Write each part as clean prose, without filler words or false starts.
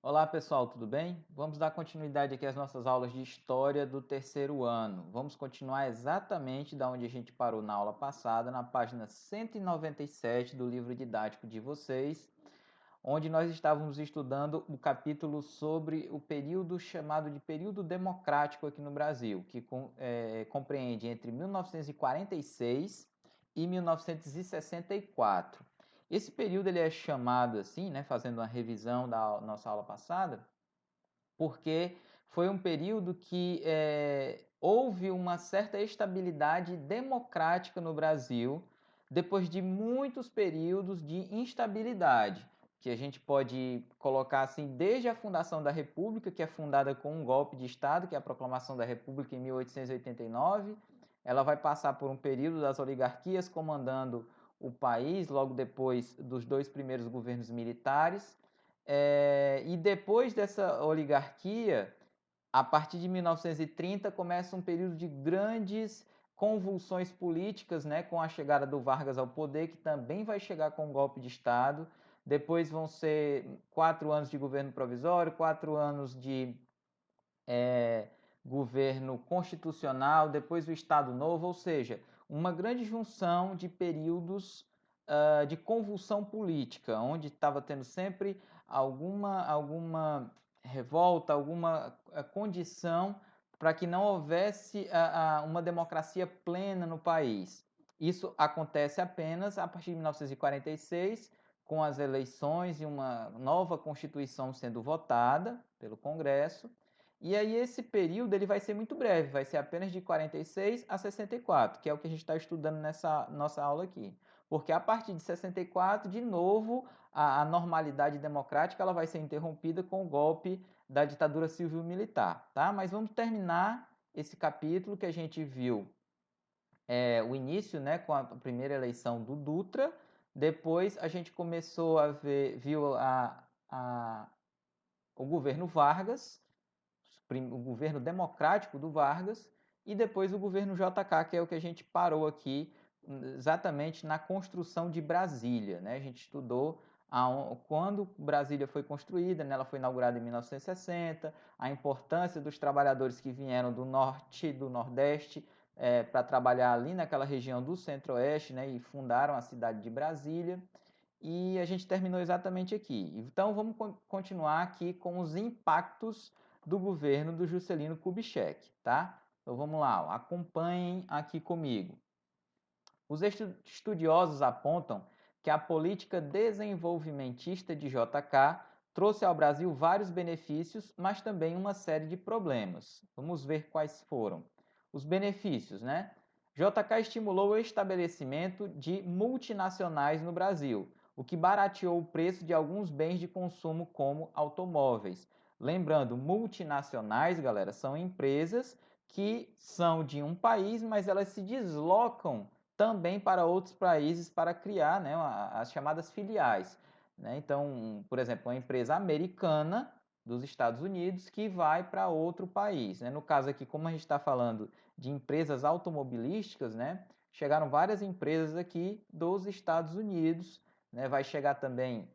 Olá pessoal, tudo bem? Vamos dar continuidade aqui às nossas aulas de História do terceiro ano. Vamos continuar exatamente da onde a gente parou na aula passada, na página 197 do livro didático de vocês, onde nós estávamos estudando o capítulo sobre o período chamado de período democrático aqui no Brasil, que compreende entre 1946 e 1964. Esse período ele é chamado assim, né, fazendo uma revisão da nossa aula passada, porque foi um período que houve uma certa estabilidade democrática no Brasil, depois de muitos períodos de instabilidade, que a gente pode colocar assim desde a fundação da República, que é fundada com um golpe de Estado, que é a Proclamação da República em 1889. Ela vai passar por um período das oligarquias comandando o país, logo depois dos dois primeiros governos militares. E depois dessa oligarquia, a partir de 1930, começa um período de grandes convulsões políticas, né, com a chegada do Vargas ao poder, que também vai chegar com um golpe de Estado. Depois vão ser 4 anos de governo provisório, 4 anos de governo constitucional, depois o Estado Novo, ou seja, uma grande junção de períodos de convulsão política, onde estava tendo sempre alguma revolta, alguma condição para que não houvesse uma democracia plena no país. Isso acontece apenas a partir de 1946, com as eleições e uma nova Constituição sendo votada pelo Congresso. E aí esse período ele vai ser muito breve, vai ser apenas de 46 a 64, que é o que a gente está estudando nessa nossa aula aqui. Porque a partir de 64, de novo, a normalidade democrática ela vai ser interrompida com o golpe da ditadura civil-militar, tá? Mas vamos terminar esse capítulo que a gente viu o início, né, com a primeira eleição do Dutra. Depois a gente começou a viu o governo Vargas, o governo democrático do Vargas, e depois o governo JK, que é o que a gente parou aqui exatamente na construção de Brasília, né? A gente estudou quando Brasília foi construída, né? Ela foi inaugurada em 1960, a importância dos trabalhadores que vieram do norte e do nordeste para trabalhar ali naquela região do centro-oeste, né? E fundaram a cidade de Brasília. E a gente terminou exatamente aqui. Então vamos continuar aqui com os impactos do governo do Juscelino Kubitschek, tá? Então vamos lá, acompanhem aqui comigo. Os estudiosos apontam que a política desenvolvimentista de JK trouxe ao Brasil vários benefícios, mas também uma série de problemas. Vamos ver quais foram. Os benefícios, né? JK estimulou o estabelecimento de multinacionais no Brasil, o que barateou o preço de alguns bens de consumo, como automóveis. Lembrando, multinacionais, galera, são empresas que são de um país, mas elas se deslocam também para outros países para criar, né, as chamadas filiais, né? Então, por exemplo, uma empresa americana dos Estados Unidos que vai para outro país, né? No caso aqui, como a gente está falando de empresas automobilísticas, né, chegaram várias empresas aqui dos Estados Unidos, né? Vai chegar também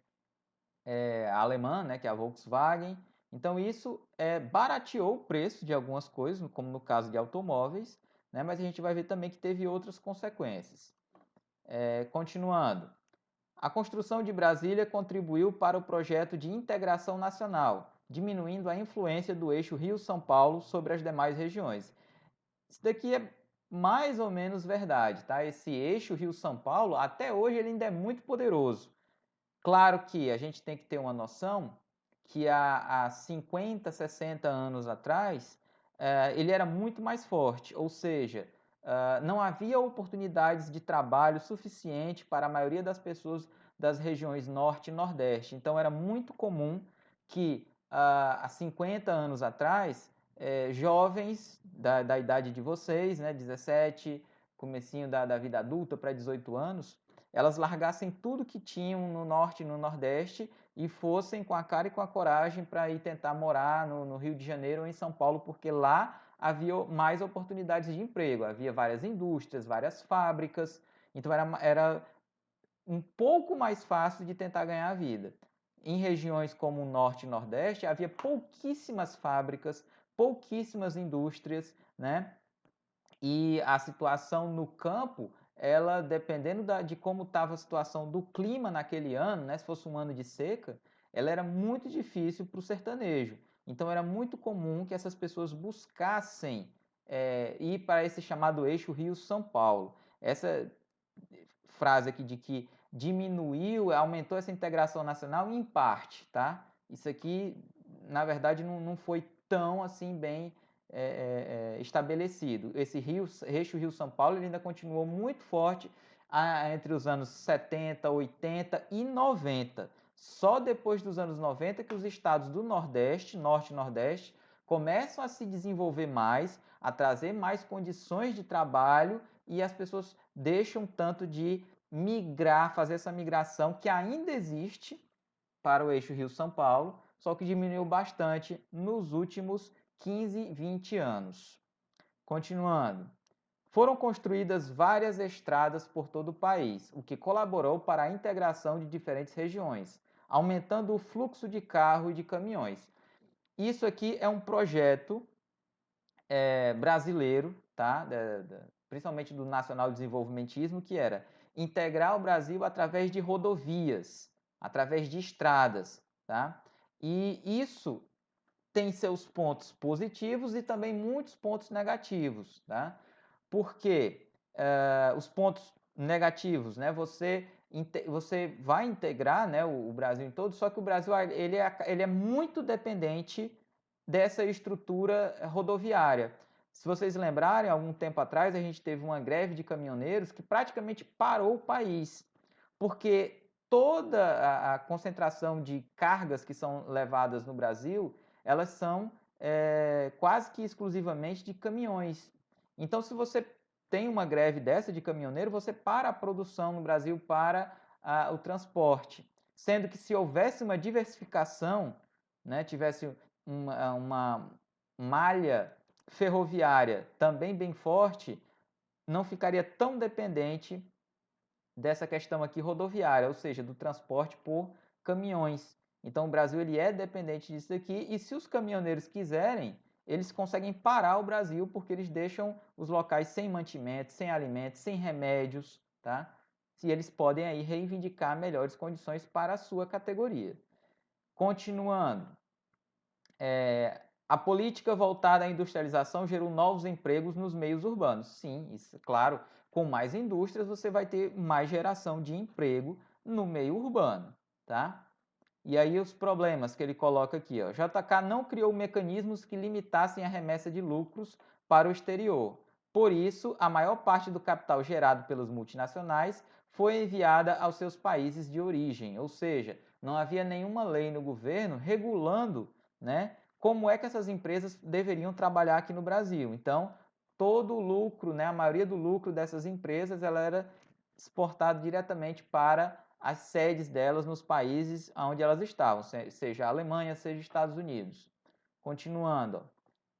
a alemã, né, que é a Volkswagen. Então isso barateou o preço de algumas coisas, como no caso de automóveis, né, mas a gente vai ver também que teve outras consequências. Continuando, a construção de Brasília contribuiu para o projeto de integração nacional, diminuindo a influência do eixo Rio-São Paulo sobre as demais regiões. Isso daqui é mais ou menos verdade, tá? Esse eixo Rio-São Paulo, até hoje ele ainda é muito poderoso. Claro que a gente tem que ter uma noção que há 50, 60 anos atrás, ele era muito mais forte, ou seja, não havia oportunidades de trabalho suficiente para a maioria das pessoas das regiões norte e nordeste. Então era muito comum que há 50 anos atrás, jovens da idade de vocês, né, 17, comecinho da vida adulta para 18 anos, elas largassem tudo que tinham no norte e no nordeste e fossem com a cara e com a coragem para ir tentar morar no Rio de Janeiro ou em São Paulo, porque lá havia mais oportunidades de emprego, havia várias indústrias, várias fábricas, então era um pouco mais fácil de tentar ganhar a vida. em regiões como o Norte e Nordeste, havia pouquíssimas fábricas, pouquíssimas indústrias, né? E a situação no campo, ela dependendo de como estava a situação do clima naquele ano, né? Se fosse um ano de seca, ela era muito difícil para o sertanejo. Então era muito comum que essas pessoas buscassem ir para esse chamado eixo Rio-São Paulo. Essa frase aqui de que diminuiu, aumentou essa integração nacional em parte, tá? Isso aqui, na verdade, não foi tão assim bem estabelecido. Esse eixo Rio-São Paulo ele ainda continuou muito forte entre os anos 70, 80 e 90. Só depois dos anos 90 que os estados do Nordeste, Norte e Nordeste, começam a se desenvolver mais, a trazer mais condições de trabalho e as pessoas deixam tanto de migrar, fazer essa migração que ainda existe para o eixo Rio-São Paulo, só que diminuiu bastante nos últimos 15, 20 anos. Continuando. Foram construídas várias estradas por todo o país, o que colaborou para a integração de diferentes regiões, aumentando o fluxo de carro e de caminhões. Isso aqui é um projeto brasileiro, tá? Principalmente do nacional desenvolvimentismo, que era integrar o Brasil através de rodovias, através de estradas, tá? E isso tem seus pontos positivos e também muitos pontos negativos, tá? Porque os pontos negativos, né? Você vai integrar, né, o Brasil em todo, só que o Brasil ele é muito dependente dessa estrutura rodoviária. Se vocês lembrarem, algum tempo atrás a gente teve uma greve de caminhoneiros que praticamente parou o país, porque toda a concentração de cargas que são levadas no Brasil, elas são quase que exclusivamente de caminhões. Então, se você tem uma greve dessa de caminhoneiro, você para a produção no Brasil, para o transporte. Sendo que se houvesse uma diversificação, né, tivesse uma malha ferroviária também bem forte, não ficaria tão dependente dessa questão aqui rodoviária, ou seja, do transporte por caminhões. Então o Brasil ele é dependente disso aqui e se os caminhoneiros quiserem, eles conseguem parar o Brasil porque eles deixam os locais sem mantimentos, sem alimentos, sem remédios, tá? E eles podem aí reivindicar melhores condições para a sua categoria. Continuando, a política voltada à industrialização gerou novos empregos nos meios urbanos. Sim, isso, claro, com mais indústrias você vai ter mais geração de emprego no meio urbano, tá? E aí os problemas que ele coloca aqui, ó. JK não criou mecanismos que limitassem a remessa de lucros para o exterior. Por isso, a maior parte do capital gerado pelas multinacionais foi enviada aos seus países de origem, ou seja, não havia nenhuma lei no governo regulando, né, como é que essas empresas deveriam trabalhar aqui no Brasil. Então, todo o lucro, né, a maioria do lucro dessas empresas, ela era exportado diretamente para as sedes delas nos países onde elas estavam, seja a Alemanha, seja Estados Unidos. Continuando.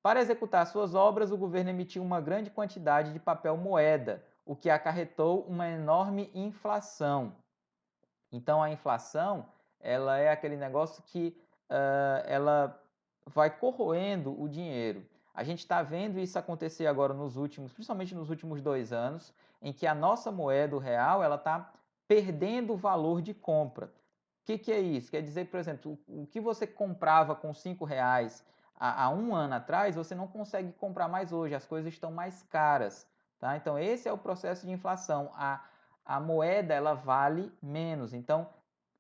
Para executar suas obras, o governo emitiu uma grande quantidade de papel moeda, o que acarretou uma enorme inflação. Então, a inflação ela é aquele negócio que ela vai corroendo o dinheiro. A gente está vendo isso acontecer agora principalmente nos últimos 2 anos, em que a nossa moeda, o real, ela está perdendo o valor de compra. O que é isso? Quer dizer, por exemplo, o que você comprava com R$ 5 há 1 ano atrás, você não consegue comprar mais hoje, as coisas estão mais caras. Tá? Então, esse é o processo de inflação. A moeda ela vale menos. Então,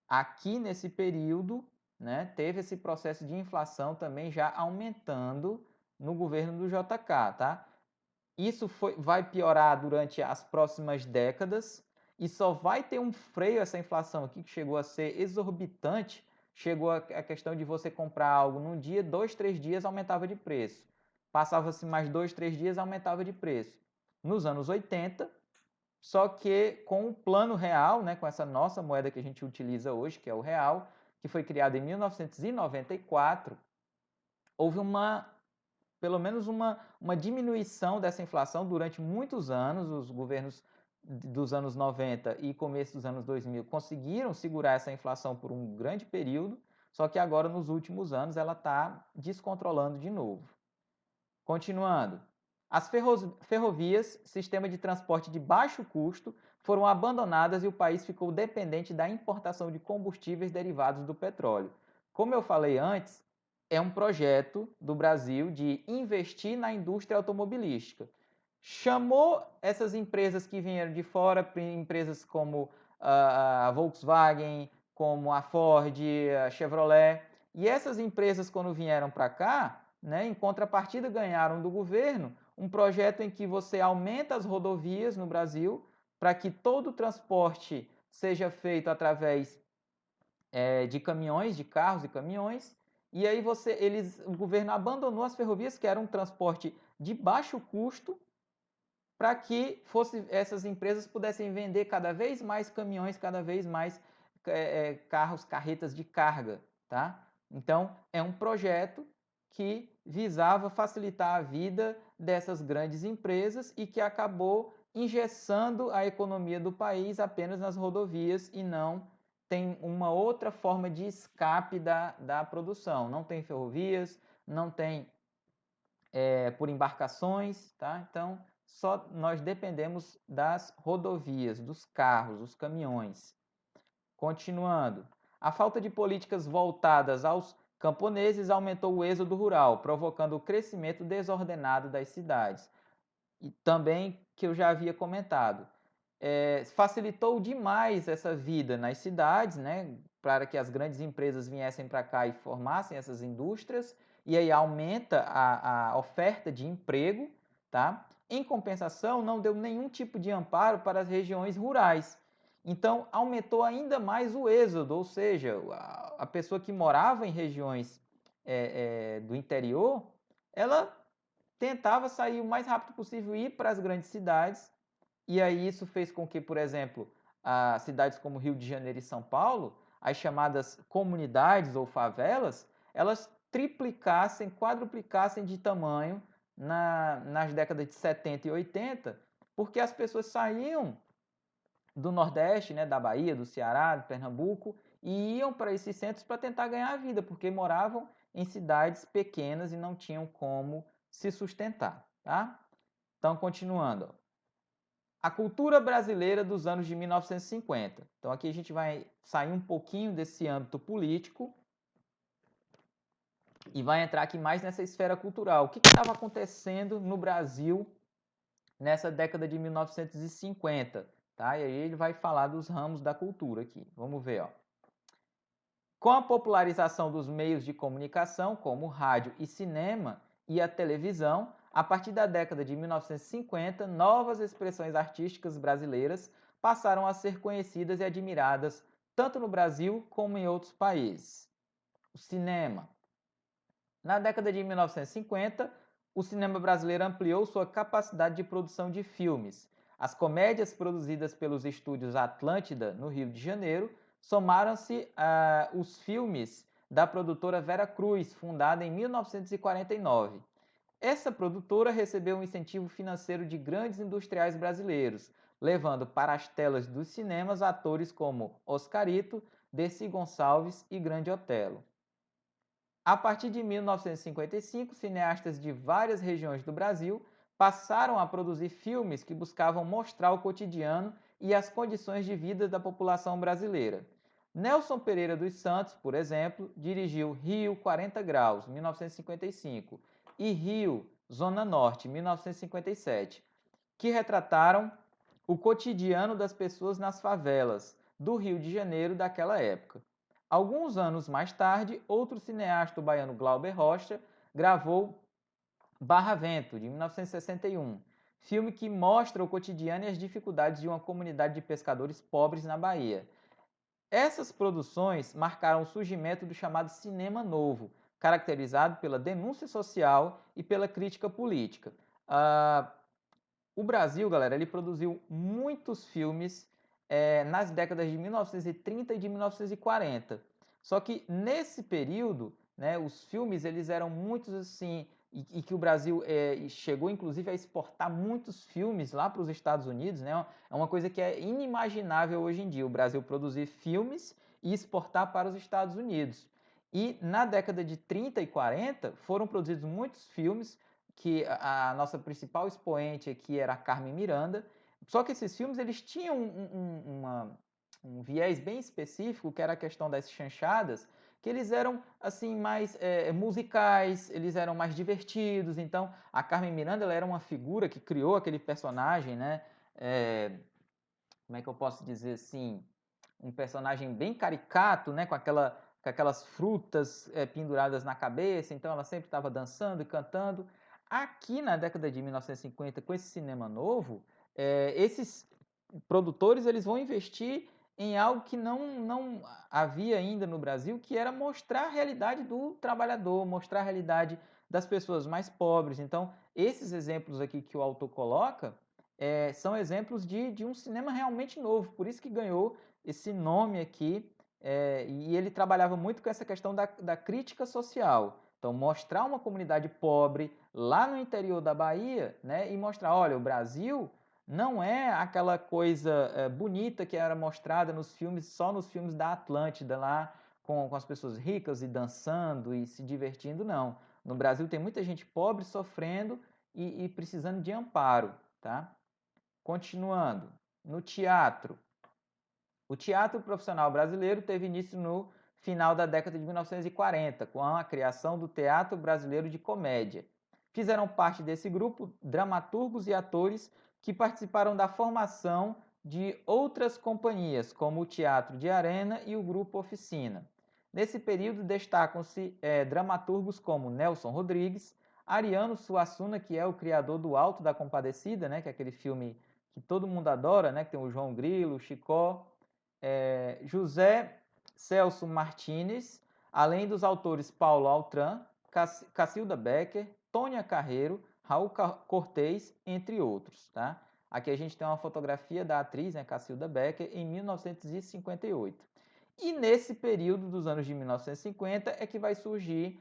aqui nesse período, né, teve esse processo de inflação também já aumentando no governo do JK, tá? Isso vai piorar durante as próximas décadas e só vai ter um freio essa inflação aqui que chegou a ser exorbitante. Chegou a questão de você comprar algo num dia, 2, 3 dias aumentava de preço. Passava-se mais 2, 3 dias aumentava de preço. Nos anos 80, só que com o plano real, né, com essa nossa moeda que a gente utiliza hoje, que é o real, que foi criado em 1994, houve pelo menos uma diminuição dessa inflação durante muitos anos. Os governos dos anos 90 e começo dos anos 2000 conseguiram segurar essa inflação por um grande período, só que agora nos últimos anos ela está descontrolando de novo. Continuando, as ferrovias, sistema de transporte de baixo custo, foram abandonadas e o país ficou dependente da importação de combustíveis derivados do petróleo. Como eu falei antes, é um projeto do Brasil de investir na indústria automobilística. Chamou essas empresas que vieram de fora, empresas como a Volkswagen, como a Ford, a Chevrolet, e essas empresas quando vieram para cá, né, em contrapartida ganharam do governo um projeto em que você aumenta as rodovias no Brasil para que todo o transporte seja feito através de caminhões, de carros e caminhões, e aí o governo abandonou as ferrovias, que eram um transporte de baixo custo, para que essas empresas pudessem vender cada vez mais caminhões, cada vez mais carros, carretas de carga, tá? Então, é um projeto que visava facilitar a vida dessas grandes empresas e que acabou engessando a economia do país apenas nas rodovias e não tem uma outra forma de escape da produção. Não tem ferrovias, não tem por embarcações, tá? Então, só nós dependemos das rodovias, dos carros, dos caminhões. Continuando, a falta de políticas voltadas aos camponeses aumentou o êxodo rural, provocando o crescimento desordenado das cidades. E também, que eu já havia comentado, facilitou demais essa vida nas cidades, né, para que as grandes empresas viessem para cá e formassem essas indústrias, e aí aumenta a oferta de emprego, tá? Em compensação, não deu nenhum tipo de amparo para as regiões rurais. Então, aumentou ainda mais o êxodo, ou seja, a pessoa que morava em regiões do interior, ela tentava sair o mais rápido possível e ir para as grandes cidades, e aí isso fez com que, por exemplo, as cidades como Rio de Janeiro e São Paulo, as chamadas comunidades ou favelas, elas triplicassem, quadruplicassem de tamanho nas décadas de 70 e 80, porque as pessoas saíam do Nordeste, né, da Bahia, do Ceará, do Pernambuco, e iam para esses centros para tentar ganhar a vida, porque moravam em cidades pequenas e não tinham como se sustentar, tá? Então, continuando. A cultura brasileira dos anos de 1950. Então, aqui a gente vai sair um pouquinho desse âmbito político e vai entrar aqui mais nessa esfera cultural. O que estava acontecendo no Brasil nessa década de 1950? Tá? E aí ele vai falar dos ramos da cultura aqui. Vamos ver, ó. Com a popularização dos meios de comunicação, como rádio e cinema e a televisão, a partir da década de 1950, novas expressões artísticas brasileiras passaram a ser conhecidas e admiradas tanto no Brasil como em outros países. O cinema. Na década de 1950, o cinema brasileiro ampliou sua capacidade de produção de filmes. As comédias produzidas pelos estúdios Atlântida, no Rio de Janeiro, somaram-se os filmes da produtora Vera Cruz, fundada em 1949. Essa produtora recebeu um incentivo financeiro de grandes industriais brasileiros, levando para as telas dos cinemas atores como Oscarito, Dercy Gonçalves e Grande Otelo. A partir de 1955, cineastas de várias regiões do Brasil passaram a produzir filmes que buscavam mostrar o cotidiano e as condições de vida da população brasileira. Nelson Pereira dos Santos, por exemplo, dirigiu Rio 40 Graus, 1955, e Rio, Zona Norte, 1957, que retrataram o cotidiano das pessoas nas favelas do Rio de Janeiro daquela época. Alguns anos mais tarde, outro cineasta baiano, Glauber Rocha, gravou Barra Vento, de 1961, filme que mostra o cotidiano e as dificuldades de uma comunidade de pescadores pobres na Bahia. Essas produções marcaram o surgimento do chamado cinema novo, caracterizado pela denúncia social e pela crítica política. O Brasil, galera, ele produziu muitos filmes nas décadas de 1930 e de 1940. Só que nesse período, né, os filmes eles eram muitos assim e que o Brasil chegou, inclusive, a exportar muitos filmes lá para os Estados Unidos, né? É uma coisa que é inimaginável hoje em dia, o Brasil produzir filmes e exportar para os Estados Unidos. E na década de 30 e 40 foram produzidos muitos filmes, que a nossa principal expoente aqui era a Carmen Miranda, só que esses filmes eles tinham um viés bem específico, que era a questão das chanchadas, que eles eram assim mais musicais, eles eram mais divertidos. Então a Carmen Miranda ela era uma figura que criou aquele personagem, né? Como é que eu posso dizer assim? Um personagem bem caricato, né? Com aquelas frutas penduradas na cabeça. Então ela sempre estava dançando e cantando. Aqui na década de 1950, com esse cinema novo, esses produtores eles vão investir em algo que não havia ainda no Brasil, que era mostrar a realidade do trabalhador, mostrar a realidade das pessoas mais pobres. Então, esses exemplos aqui que o autor coloca são exemplos de um cinema realmente novo, por isso que ganhou esse nome aqui, e ele trabalhava muito com essa questão da crítica social. Então, mostrar uma comunidade pobre lá no interior da Bahia, né, e mostrar, olha, o Brasil não é aquela coisa bonita que era mostrada nos filmes, só nos filmes da Atlântida lá, com as pessoas ricas e dançando e se divertindo, não. No Brasil tem muita gente pobre sofrendo e precisando de amparo, tá? Continuando, no teatro. O teatro profissional brasileiro teve início no final da década de 1940, com a criação do Teatro Brasileiro de Comédia. Fizeram parte desse grupo dramaturgos e atores que participaram da formação de outras companhias, como o Teatro de Arena e o Grupo Oficina. Nesse período destacam-se dramaturgos como Nelson Rodrigues, Ariano Suassuna, que é o criador do Alto da Compadecida, né, que é aquele filme que todo mundo adora, né, que tem o João Grilo, o Chicó, José Celso Martínez, além dos autores Paulo Altran, Cacilda Becker, Tônia Carreiro, Raul Cortez, entre outros. Tá? Aqui a gente tem uma fotografia da atriz, né, Cacilda Becker, em 1958. E nesse período dos anos de 1950 é que vai surgir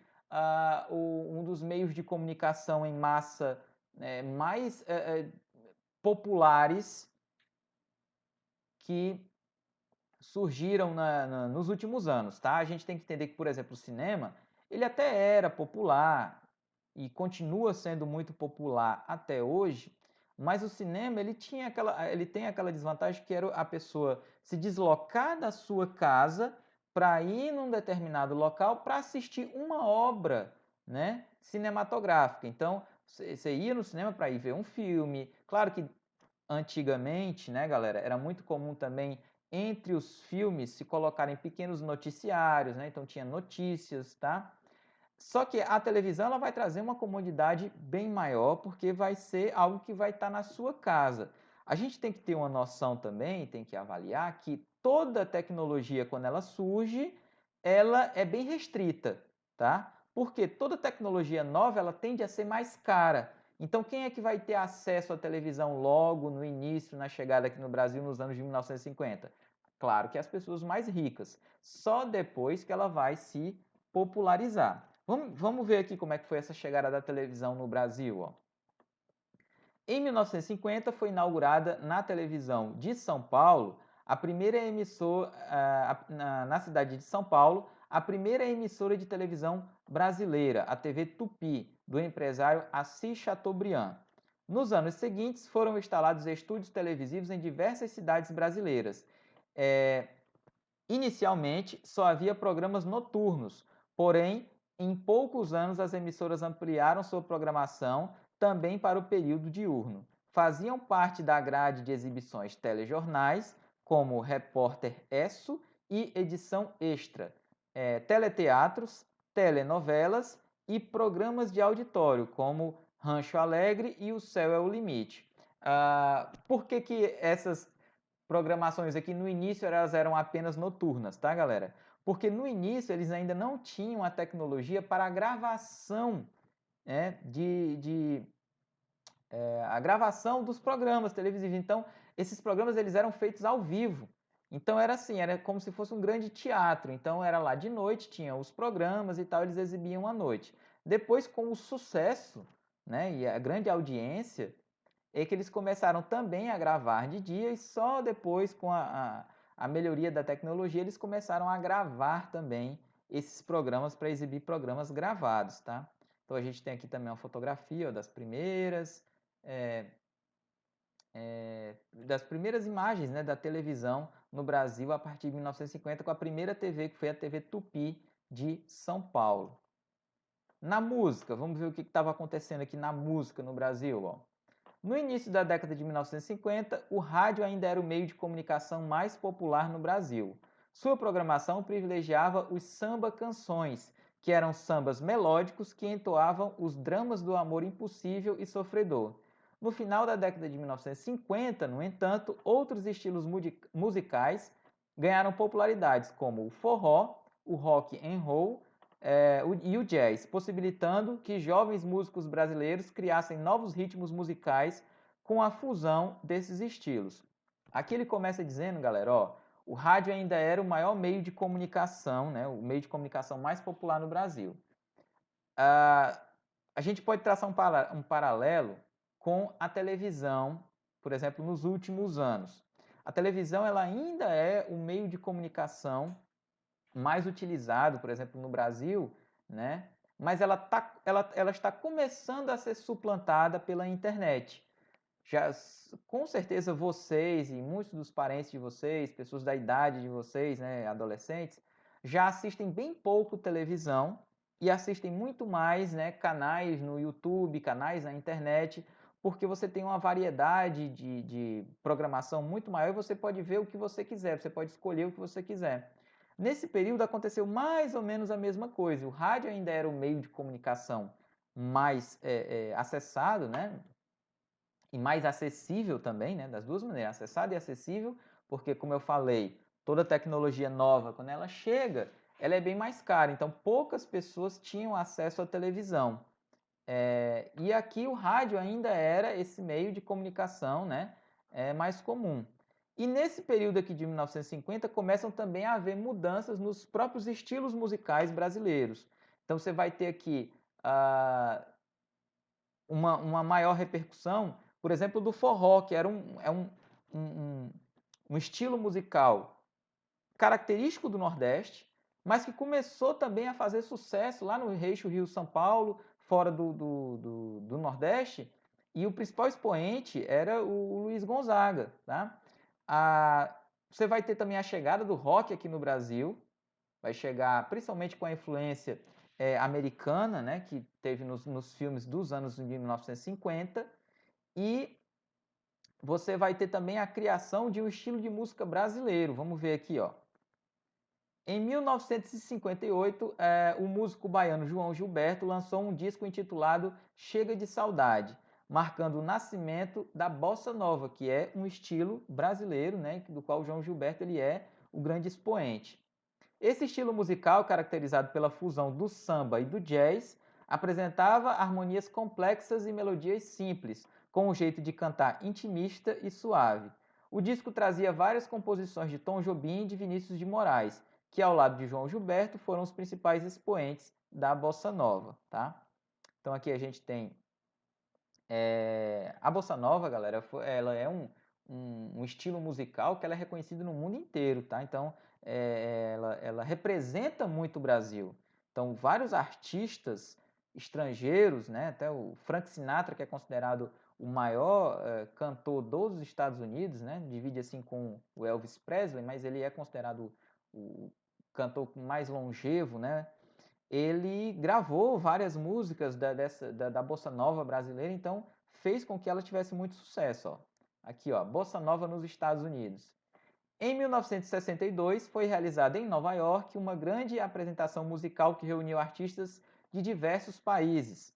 um dos meios de comunicação em massa mais populares que surgiram nos últimos anos, tá? A gente tem que entender que, por exemplo, o cinema, ele até era popular e continua sendo muito popular até hoje, mas o cinema ele tem aquela desvantagem que era a pessoa se deslocar da sua casa para ir num determinado local para assistir uma obra, né, cinematográfica. Então, você ia no cinema para ir ver um filme. Claro que antigamente, né, galera, era muito comum também entre os filmes se colocarem pequenos noticiários, né? Então tinha notícias, tá? Só que a televisão ela vai trazer uma comodidade bem maior, porque vai ser algo que vai estar na sua casa. A gente tem que ter uma noção também, tem que avaliar que toda tecnologia, quando ela surge, ela é bem restrita, tá? Porque toda tecnologia nova, ela tende a ser mais cara. Então, quem é que vai ter acesso à televisão logo no início, na chegada aqui no Brasil, nos anos de 1950? Claro que as pessoas mais ricas. Só depois que ela vai se popularizar. Vamos ver aqui como é que foi essa chegada da televisão no Brasil. Ó. Em 1950 foi inaugurada na televisão de São Paulo a primeira emissora na cidade de São Paulo, a primeira emissora de televisão brasileira, a TV Tupi, do empresário Assis Chateaubriand. Nos anos seguintes foram instalados estúdios televisivos em diversas cidades brasileiras. Inicialmente só havia programas noturnos, porém em poucos anos as emissoras ampliaram sua programação também para o período diurno. Faziam parte da grade de exibições telejornais, como Repórter Esso e Edição Extra, teleteatros, telenovelas e programas de auditório, como Rancho Alegre e O Céu é o Limite. Por que essas programações aqui no início elas eram apenas noturnas, tá, galera? Porque no início eles ainda não tinham a tecnologia para a gravação a gravação dos programas televisivos. Então, esses programas eles eram feitos ao vivo. Então era assim, era como se fosse um grande teatro. Então era lá de noite, tinha os programas e tal, eles exibiam à noite. Depois, com o sucesso, né, e a grande audiência, é que eles começaram também a gravar de dia e só depois, com a melhoria da tecnologia, eles começaram a gravar também esses programas para exibir programas gravados, tá? Então a gente tem aqui também uma fotografia ó, das primeiras imagens, né, da televisão no Brasil a partir de 1950 com a primeira TV, que foi a TV Tupi de São Paulo. Na música, vamos ver o que estava acontecendo aqui na música no Brasil, ó. No início da década de 1950, o rádio ainda era o meio de comunicação mais popular no Brasil. Sua programação privilegiava os samba-canções, que eram sambas melódicos que entoavam os dramas do amor impossível e sofredor. No final da década de 1950, no entanto, outros estilos musicais ganharam popularidades, como o forró, o rock and roll e o jazz, possibilitando que jovens músicos brasileiros criassem novos ritmos musicais com a fusão desses estilos. Aqui ele começa dizendo, galera, ó, o rádio ainda era o maior meio de comunicação, né, o meio de comunicação mais popular no Brasil. A gente pode traçar um paralelo com a televisão, por exemplo, nos últimos anos. A televisão ela ainda é o meio de comunicação mais utilizado, por exemplo, no Brasil, né? Mas ela está começando a ser suplantada pela internet. Já, com certeza vocês e muitos dos parentes de vocês, pessoas da idade de vocês, né, adolescentes, já assistem bem pouco televisão e assistem muito mais, né, canais no YouTube, canais na internet, porque você tem uma variedade de programação muito maior e você pode ver o que você quiser, você pode escolher o que você quiser. Nesse período aconteceu mais ou menos a mesma coisa. O rádio ainda era o meio de comunicação mais acessado, né? E mais acessível também, né? Das duas maneiras, acessado e acessível, porque, como eu falei, toda tecnologia nova, quando ela chega, ela é bem mais cara. Então, poucas pessoas tinham acesso à televisão. E aqui o rádio ainda era esse meio de comunicação, né? Mais comum. E nesse período aqui de 1950 começam também a haver mudanças nos próprios estilos musicais brasileiros. Então você vai ter aqui uma maior repercussão, por exemplo, do forró, que era um estilo musical característico do Nordeste, mas que começou também a fazer sucesso lá no eixo Rio-São Paulo, fora do Nordeste, e o principal expoente era o Luiz Gonzaga. Tá? Você vai ter também a chegada do rock aqui no Brasil, vai chegar principalmente com a influência americana, né, que teve nos filmes dos anos de 1950, e você vai ter também a criação de um estilo de música brasileiro. Vamos ver aqui, ó. Em 1958, o músico baiano João Gilberto lançou um disco intitulado Chega de Saudade, marcando o nascimento da bossa nova, que é um estilo brasileiro, né, do qual o João Gilberto ele é o grande expoente. Esse estilo musical, caracterizado pela fusão do samba e do jazz, apresentava harmonias complexas e melodias simples, com um jeito de cantar intimista e suave. O disco trazia várias composições de Tom Jobim e de Vinícius de Moraes, que ao lado de João Gilberto foram os principais expoentes da bossa nova, tá? Então aqui a gente tem a bossa nova, galera, ela é um estilo musical que ela é reconhecido no mundo inteiro, tá? Então ela representa muito o Brasil. Então vários artistas estrangeiros, né? Até o Frank Sinatra, que é considerado o maior cantor dos Estados Unidos, né? Divide assim com o Elvis Presley, mas ele é considerado o cantor mais longevo, né? Ele gravou várias músicas da bossa nova brasileira, então fez com que ela tivesse muito sucesso. Ó. Aqui, ó, bossa nova nos Estados Unidos. Em 1962, foi realizada em Nova York uma grande apresentação musical que reuniu artistas de diversos países.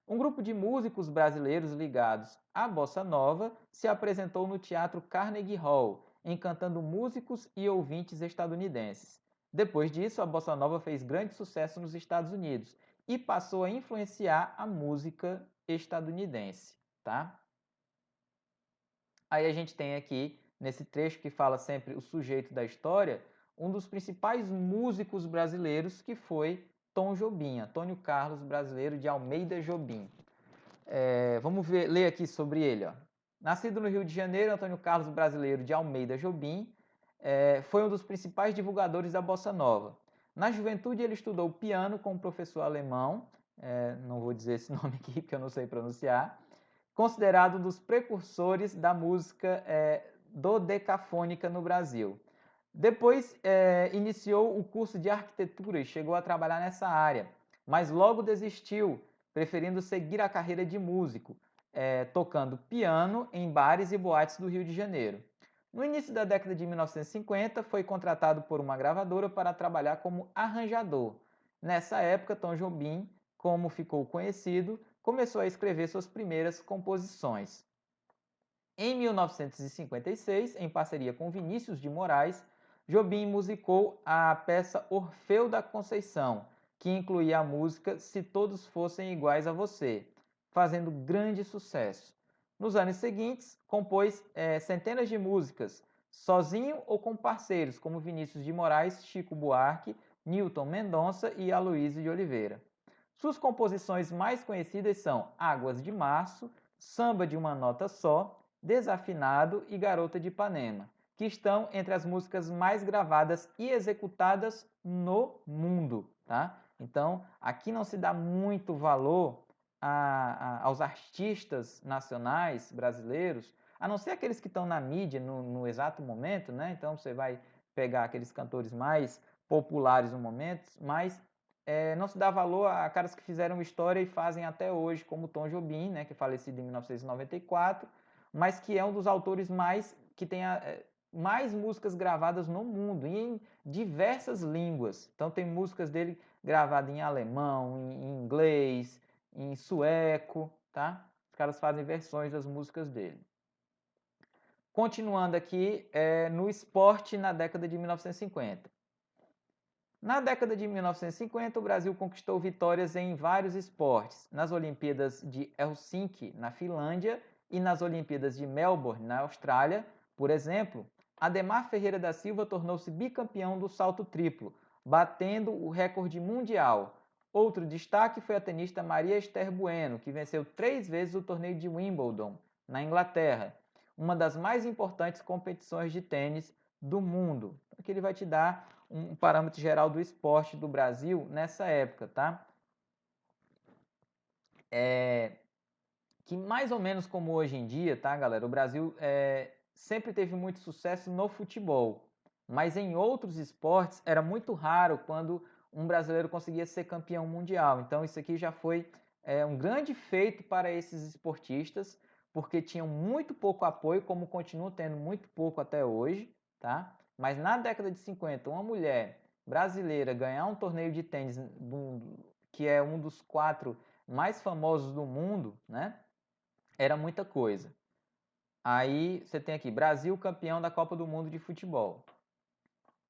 Um grupo de músicos brasileiros ligados à bossa nova se apresentou no Teatro Carnegie Hall, encantando músicos e ouvintes estadunidenses. Depois disso, a bossa nova fez grande sucesso nos Estados Unidos e passou a influenciar a música estadunidense, tá? Aí a gente tem aqui, nesse trecho que fala sempre o sujeito da história, um dos principais músicos brasileiros que foi Tom Jobim, Antônio Carlos Brasileiro de Almeida Jobim. Vamos ler aqui sobre ele. Ó. Nascido no Rio de Janeiro, Antônio Carlos Brasileiro de Almeida Jobim foi um dos principais divulgadores da Bossa Nova. Na juventude, ele estudou piano com um professor alemão, não vou dizer esse nome aqui porque eu não sei pronunciar, considerado um dos precursores da música dodecafônica no Brasil. Depois iniciou o curso de arquitetura e chegou a trabalhar nessa área, mas logo desistiu, preferindo seguir a carreira de músico, tocando piano em bares e boates do Rio de Janeiro. No início da década de 1950, foi contratado por uma gravadora para trabalhar como arranjador. Nessa época, Tom Jobim, como ficou conhecido, começou a escrever suas primeiras composições. Em 1956, em parceria com Vinícius de Moraes, Jobim musicou a peça Orfeu da Conceição, que incluía a música Se Todos Fossem Iguais a Você, fazendo grande sucesso. Nos anos seguintes, compôs centenas de músicas, sozinho ou com parceiros, como Vinícius de Moraes, Chico Buarque, Nilton Mendonça e Aloysio de Oliveira. Suas composições mais conhecidas são Águas de Março, Samba de uma Nota Só, Desafinado e Garota de Ipanema, que estão entre as músicas mais gravadas e executadas no mundo, tá? Então, aqui não se dá muito valor aos artistas nacionais brasileiros, a não ser aqueles que estão na mídia no exato momento, né? Então, você vai pegar aqueles cantores mais populares no momento, mas não se dá valor a caras que fizeram história e fazem até hoje, como Tom Jobim, né, que é falecido em 1994, mas que é um dos autores que tem mais músicas gravadas no mundo, em diversas línguas. Então tem músicas dele gravadas em alemão, em inglês, em sueco, tá? Os caras fazem versões das músicas dele. Continuando aqui, no esporte na década de 1950. Na década de 1950, o Brasil conquistou vitórias em vários esportes, nas Olimpíadas de Helsinki, na Finlândia, e nas Olimpíadas de Melbourne, na Austrália. Por exemplo, Ademar Ferreira da Silva tornou-se bicampeão do salto triplo, batendo o recorde mundial. Outro destaque foi a tenista Maria Esther Bueno, que venceu 3 vezes o torneio de Wimbledon, na Inglaterra, uma das mais importantes competições de tênis do mundo. Aqui ele vai te dar um parâmetro geral do esporte do Brasil nessa época, tá? Que mais ou menos como hoje em dia, tá, galera? O Brasil sempre teve muito sucesso no futebol, mas em outros esportes era muito raro quando um brasileiro conseguia ser campeão mundial. Então isso aqui já foi um grande feito para esses esportistas, porque tinham muito pouco apoio, como continuam tendo muito pouco até hoje, tá? Mas na década de 50, uma mulher brasileira ganhar um torneio de tênis, que é um dos 4 mais famosos do mundo, né? Era muita coisa. Aí você tem aqui, Brasil campeão da Copa do Mundo de Futebol.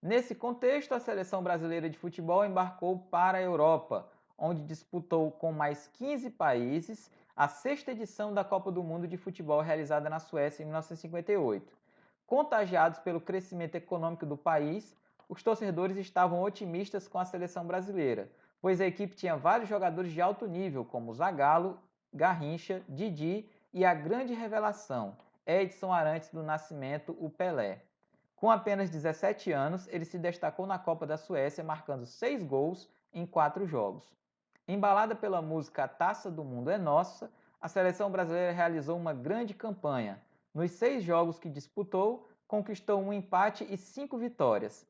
Nesse contexto, a seleção brasileira de futebol embarcou para a Europa, onde disputou com mais 15 países a 6ª edição da Copa do Mundo de Futebol realizada na Suécia em 1958. Contagiados pelo crescimento econômico do país, os torcedores estavam otimistas com a seleção brasileira, pois a equipe tinha vários jogadores de alto nível, como Zagallo, Garrincha, Didi e a grande revelação, Edson Arantes do Nascimento, o Pelé. Com apenas 17 anos, ele se destacou na Copa da Suécia, marcando 6 gols em 4 jogos. Embalada pela música A Taça do Mundo é Nossa, a seleção brasileira realizou uma grande campanha. Nos 6 jogos que disputou, conquistou um empate e 5 vitórias.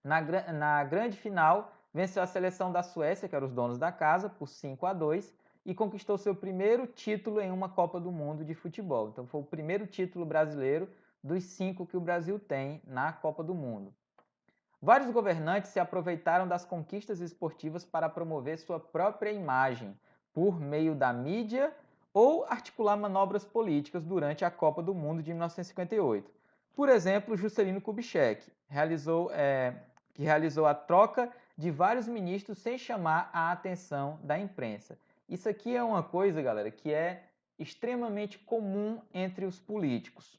Na grande final, venceu a seleção da Suécia, que eram os donos da casa, por 5-2, e conquistou seu primeiro título em uma Copa do Mundo de futebol. Então foi o primeiro título brasileiro dos 5 que o Brasil tem na Copa do Mundo. Vários governantes se aproveitaram das conquistas esportivas para promover sua própria imagem, por meio da mídia ou articular manobras políticas durante a Copa do Mundo de 1958. Por exemplo, Juscelino Kubitschek que realizou a troca de vários ministros sem chamar a atenção da imprensa. Isso aqui é uma coisa, galera, que é extremamente comum entre os políticos.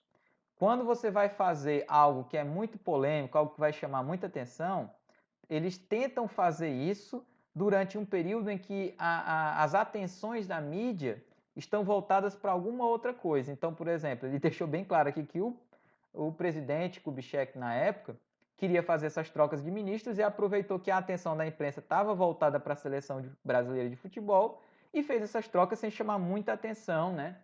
Quando você vai fazer algo que é muito polêmico, algo que vai chamar muita atenção, eles tentam fazer isso durante um período em que as atenções da mídia estão voltadas para alguma outra coisa. Então, por exemplo, ele deixou bem claro aqui que o presidente Kubitschek, na época, queria fazer essas trocas de ministros e aproveitou que a atenção da imprensa estava voltada para a seleção brasileira de futebol e fez essas trocas sem chamar muita atenção, né?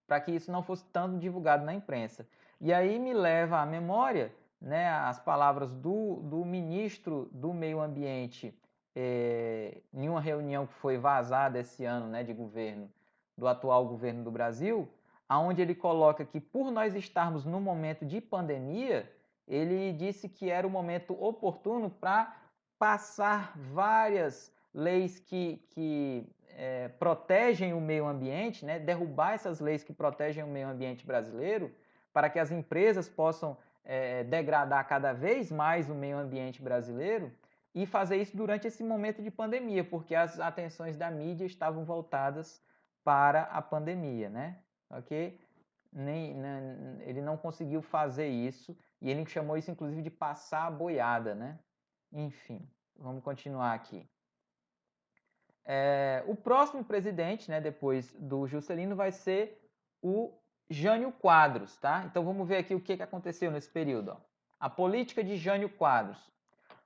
Para que isso não fosse tanto divulgado na imprensa. E aí me leva à memória, né, as palavras do ministro do Meio Ambiente em uma reunião que foi vazada esse ano, né, de governo, do atual governo do Brasil, aonde ele coloca que por nós estarmos no momento de pandemia, ele disse que era o momento oportuno para passar várias leis que protegem o meio ambiente, né, derrubar essas leis que protegem o meio ambiente brasileiro, para que as empresas possam degradar cada vez mais o meio ambiente brasileiro e fazer isso durante esse momento de pandemia, porque as atenções da mídia estavam voltadas para a pandemia, né? Ok? Ele não conseguiu fazer isso e ele chamou isso inclusive de passar a boiada, né? Enfim, vamos continuar aqui. O próximo presidente, né, depois do Juscelino, vai ser o Jânio Quadros, tá? Então vamos ver aqui o que aconteceu nesse período. Ó. A política de Jânio Quadros.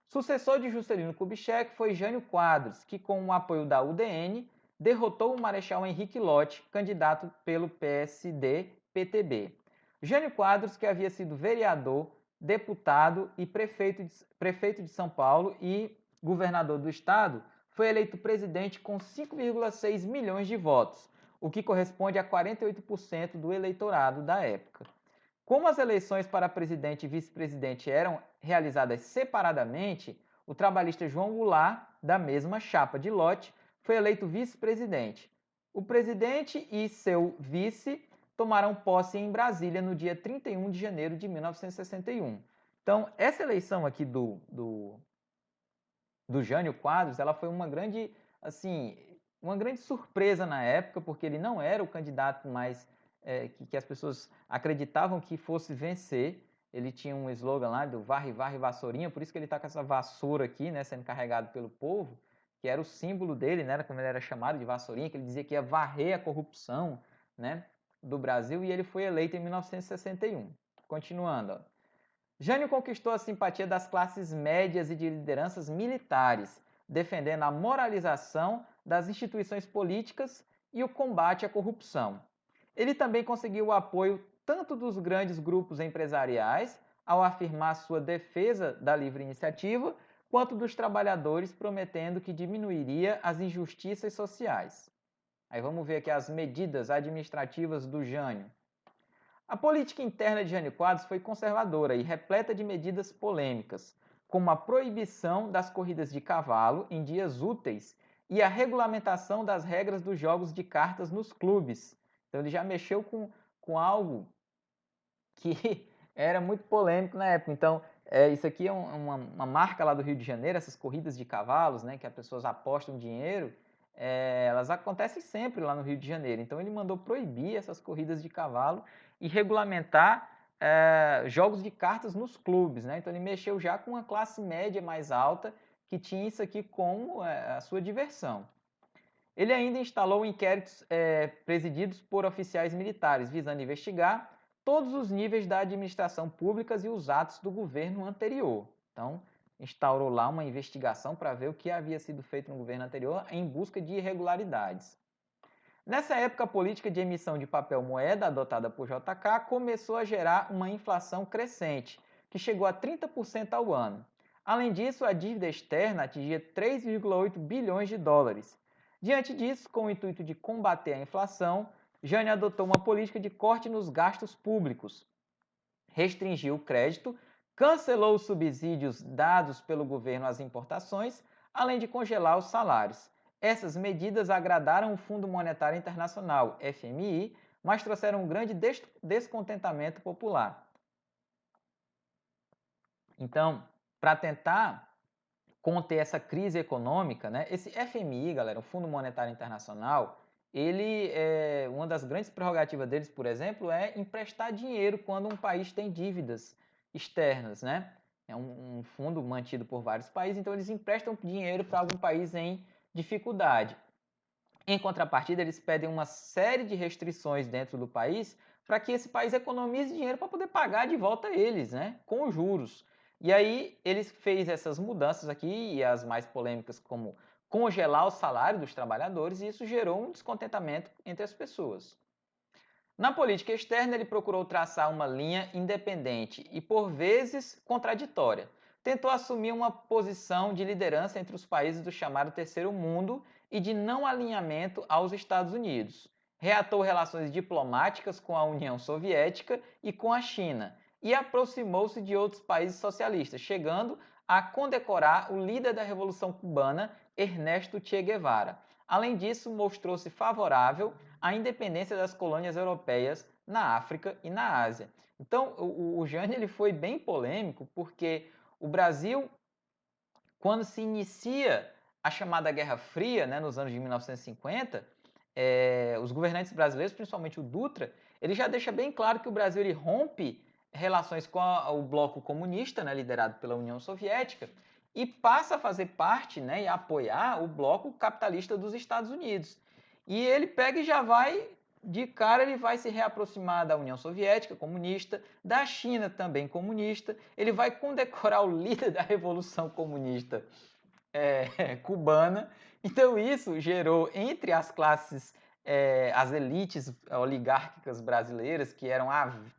Sucessor de Juscelino Kubitschek foi Jânio Quadros, que com o apoio da UDN derrotou o Marechal Henrique Lott, candidato pelo PSD-PTB. Jânio Quadros, que havia sido vereador, deputado e prefeito de São Paulo e governador do estado, foi eleito presidente com 5,6 milhões de votos, o que corresponde a 48% do eleitorado da época. Como as eleições para presidente e vice-presidente eram realizadas separadamente, o trabalhista João Goulart, da mesma chapa de Lott, foi eleito vice-presidente. O presidente e seu vice tomaram posse em Brasília no dia 31 de janeiro de 1961. Então, essa eleição aqui do Jânio Quadros, ela foi uma grande, assim, uma grande surpresa na época, porque ele não era o candidato mais que as pessoas acreditavam que fosse vencer. Ele tinha um slogan lá do varre, varre, vassourinha, por isso que ele está com essa vassoura aqui, né, sendo carregado pelo povo, que era o símbolo dele, né, como ele era chamado de vassourinha, que ele dizia que ia varrer a corrupção, né, do Brasil, e ele foi eleito em 1961. Continuando, ó. Jânio conquistou a simpatia das classes médias e de lideranças militares, defendendo a moralização das instituições políticas e o combate à corrupção. Ele também conseguiu o apoio tanto dos grandes grupos empresariais, ao afirmar sua defesa da livre iniciativa, quanto dos trabalhadores, prometendo que diminuiria as injustiças sociais. Aí vamos ver aqui as medidas administrativas do Jânio. A política interna de Jânio Quadros foi conservadora e repleta de medidas polêmicas, como a proibição das corridas de cavalo em dias úteis e a regulamentação das regras dos jogos de cartas nos clubes. Então ele já mexeu com algo que era muito polêmico na época. Então, isso aqui é uma marca lá do Rio de Janeiro, essas corridas de cavalos, né, que as pessoas apostam dinheiro, elas acontecem sempre lá no Rio de Janeiro. Então ele mandou proibir essas corridas de cavalo e regulamentar jogos de cartas nos clubes, né? Então ele mexeu já com uma classe média mais alta que tinha isso aqui como a sua diversão. Ele ainda instalou inquéritos presididos por oficiais militares, visando investigar todos os níveis da administração pública e os atos do governo anterior. Então, instaurou lá uma investigação para ver o que havia sido feito no governo anterior em busca de irregularidades. Nessa época, a política de emissão de papel moeda adotada por JK começou a gerar uma inflação crescente, que chegou a 30% ao ano. Além disso, a dívida externa atingia 3,8 bilhões de dólares. Diante disso, com o intuito de combater a inflação, Jânio adotou uma política de corte nos gastos públicos, restringiu o crédito, cancelou os subsídios dados pelo governo às importações, além de congelar os salários. Essas medidas agradaram o Fundo Monetário Internacional, FMI, mas trouxeram um grande descontentamento popular. Então, para tentar conter essa crise econômica, né, esse FMI, galera, o Fundo Monetário Internacional, uma das grandes prerrogativas deles, por exemplo, é emprestar dinheiro quando um país tem dívidas externas, né? É um fundo mantido por vários países, então eles emprestam dinheiro para algum país em dificuldade. Em contrapartida, eles pedem uma série de restrições dentro do país para que esse país economize dinheiro para poder pagar de volta eles, né, com juros. E aí eles fez essas mudanças aqui, e as mais polêmicas, como congelar o salário dos trabalhadores, e isso gerou um descontentamento entre as pessoas. Na política externa, ele procurou traçar uma linha independente e, por vezes, contraditória. Tentou assumir uma posição de liderança entre os países do chamado Terceiro Mundo e de não alinhamento aos Estados Unidos. Reatou relações diplomáticas com a União Soviética e com a China e aproximou-se de outros países socialistas, chegando a condecorar o líder da Revolução Cubana, Ernesto Che Guevara. Além disso, mostrou-se favorável à independência das colônias europeias na África e na Ásia. Então, o Jânio ele foi bem polêmico porque o Brasil, quando se inicia a chamada Guerra Fria, né, nos anos de 1950, os governantes brasileiros, principalmente o Dutra, ele já deixa bem claro que o Brasil ele rompe relações com o bloco comunista, né, liderado pela União Soviética, e passa a fazer parte, né, e apoiar o bloco capitalista dos Estados Unidos. E ele pega e já vai, de cara, ele vai se reaproximar da União Soviética comunista, da China também comunista, ele vai condecorar o líder da Revolução Comunista cubana. Então isso gerou entre as classes, as elites oligárquicas brasileiras, que eram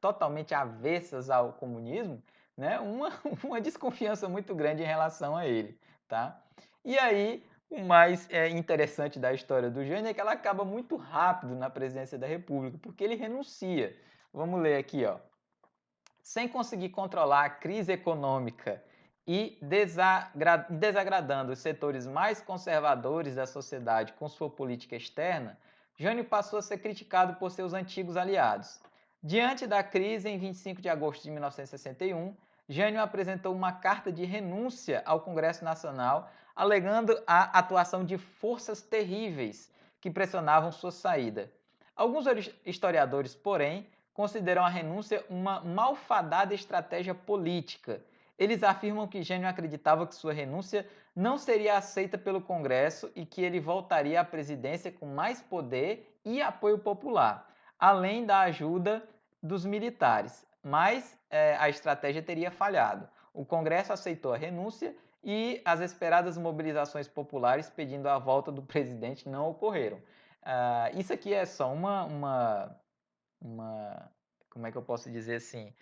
totalmente avessas ao comunismo, né, uma desconfiança muito grande em relação a ele. Tá? E aí, o mais interessante da história do Jânio é que ela acaba muito rápido na presidência da República, porque ele renuncia. Vamos ler aqui, ó. Sem conseguir controlar a crise econômica e desagradando os setores mais conservadores da sociedade com sua política externa, Jânio passou a ser criticado por seus antigos aliados. Diante da crise, em 25 de agosto de 1961, Jânio apresentou uma carta de renúncia ao Congresso Nacional, alegando a atuação de forças terríveis que pressionavam sua saída. Alguns historiadores, porém, consideram a renúncia uma malfadada estratégia política. Eles afirmam que Jânio acreditava que sua renúncia não seria aceita pelo Congresso e que ele voltaria à presidência com mais poder e apoio popular, além da ajuda dos militares. Mas a estratégia teria falhado. O Congresso aceitou a renúncia e as esperadas mobilizações populares pedindo a volta do presidente não ocorreram. Isso aqui é só uma como é que eu posso dizer assim?